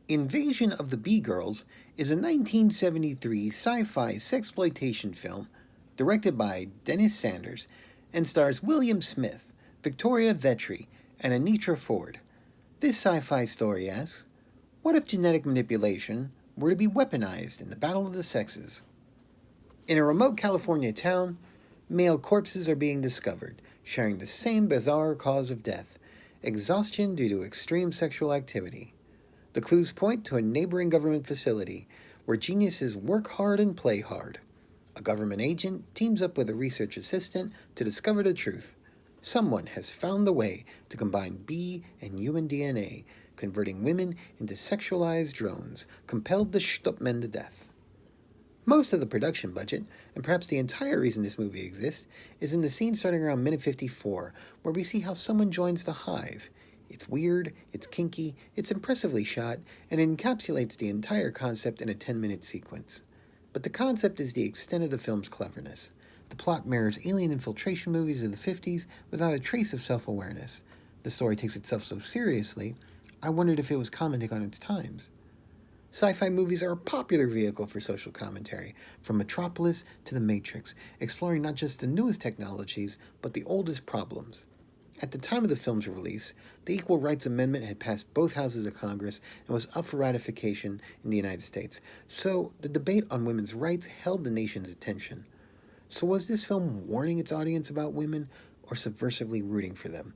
Invasion of the Bee Girls is a 1973 sci-fi sexploitation film directed by Denis and stars William Smith, Victoria Vetri, and Anitra Ford. This sci-fi story asks, what if genetic manipulation were to be weaponized in the battle of the sexes? In a remote California town, male corpses are being discovered, sharing the same bizarre cause of death, exhaustion due to extreme sexual activity. The clues point to a neighboring government facility where geniuses work hard and play hard. A government agent teams up with a research assistant to discover the truth. Someone has found the way to combine bee and human DNA, converting women into sexualized drones, compelled to shtup men to death. Most of the production budget, and perhaps the entire reason this movie exists, is in the scene starting around minute 54, where we see how someone joins the hive. It's weird, it's kinky, it's impressively shot, and it encapsulates the entire concept in a 10-minute sequence. But the concept is the extent of the film's cleverness. The plot mirrors alien infiltration movies of the 50s without a trace of self-awareness. The story takes itself so seriously, I wondered if it was commenting on its times. Sci-fi movies are a popular vehicle for social commentary, from Metropolis to The Matrix, exploring not just the newest technologies, but the oldest problems. At the time of the film's release, the Equal Rights Amendment had passed both houses of Congress and was up for ratification in the United States, so the debate on women's rights held the nation's attention. So was this film warning its audience about women, or subversively rooting for them?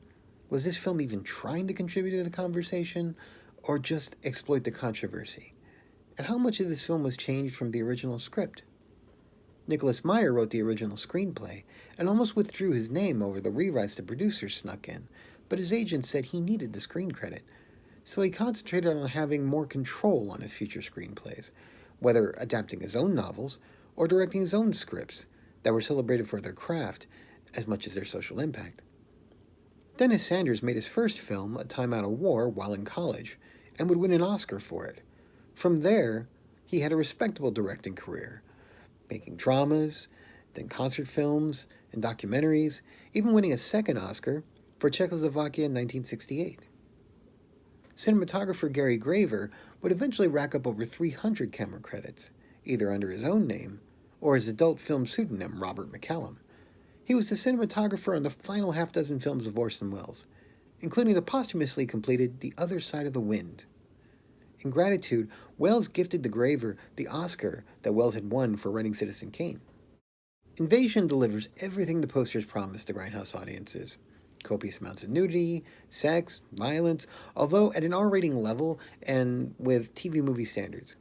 Was this film even trying to contribute to the conversation, or just exploit the controversy? And how much of this film was changed from the original script? Nicholas Meyer wrote the original screenplay and almost withdrew his name over the rewrites the producers snuck in, but his agent said he needed the screen credit. So he concentrated on having more control on his future screenplays, whether adapting his own novels or directing his own scripts that were celebrated for their craft as much as their social impact. Denis made his first film, A Time Out of War, while in college, and would win an Oscar for it. From there, he had a respectable directing career, making dramas, then concert films and documentaries, even winning a second Oscar for Czechoslovakia in 1968. Cinematographer Gary Graver would eventually rack up over 300 camera credits, either under his own name or his adult film pseudonym Robert McCallum. He was the cinematographer on the final half-dozen films of Orson Welles, including the posthumously completed The Other Side of the Wind. In gratitude, Welles gifted to Graver the Oscar that Welles had won for writing Citizen Kane. Invasion delivers everything the posters promised to grindhouse audiences. Copious amounts of nudity, sex, violence, although at an R-rating level and with TV movie standards.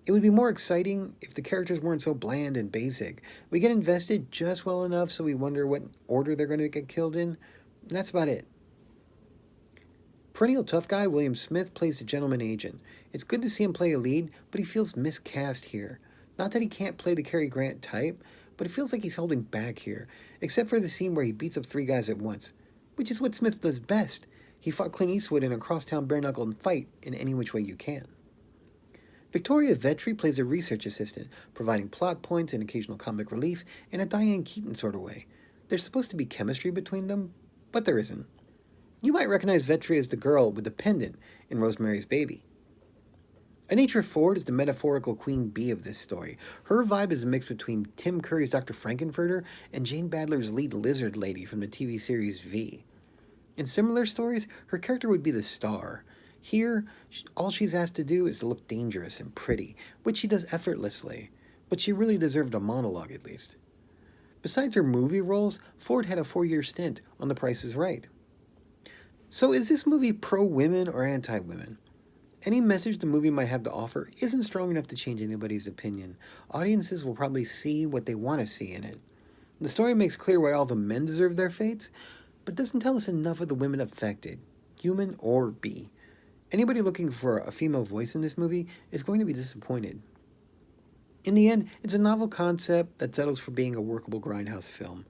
It would be more exciting if the characters weren't so bland and basic. We get invested just well enough so we wonder what order they're going to get killed in, and that's about it. Perennial tough guy William Smith plays the gentleman agent. It's good to see him play a lead, but he feels miscast here. Not that he can't play the Cary Grant type, but it feels like he's holding back here, except for the scene where he beats up 3 guys at once, which is what Smith does best. He fought Clint Eastwood in a crosstown bare-knuckled fight in any which way you can. Victoria Vetri plays a research assistant, providing plot points and occasional comic relief in a Diane Keaton sort of way. There's supposed to be chemistry between them, but there isn't. You might recognize Vetri as the girl with the pendant in Rosemary's Baby. Anitra Ford is the metaphorical queen bee of this story. Her vibe is a mix between Tim Curry's Dr. Frankenfurter and Jane Badler's lead lizard lady from the TV series V. In similar stories, her character would be the star. Here, all she's asked to do is to look dangerous and pretty, which she does effortlessly, but she really deserved a monologue at least. Besides her movie roles, Ford had a 4-year stint on The Price is Right. So is this movie pro-women or anti-women? Any message the movie might have to offer isn't strong enough to change anybody's opinion. Audiences will probably see what they want to see in it. The story makes clear why all the men deserve their fates, but doesn't tell us enough of the women affected, human or bee. Anybody looking for a female voice in this movie is going to be disappointed. In the end, it's a novel concept that settles for being a workable grindhouse film.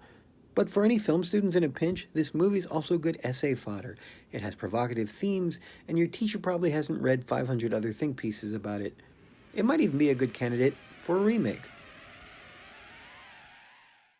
But for any film students in a pinch, this movie is also good essay fodder. It has provocative themes, and your teacher probably hasn't read 500 other think pieces about it. It might even be a good candidate for a remake.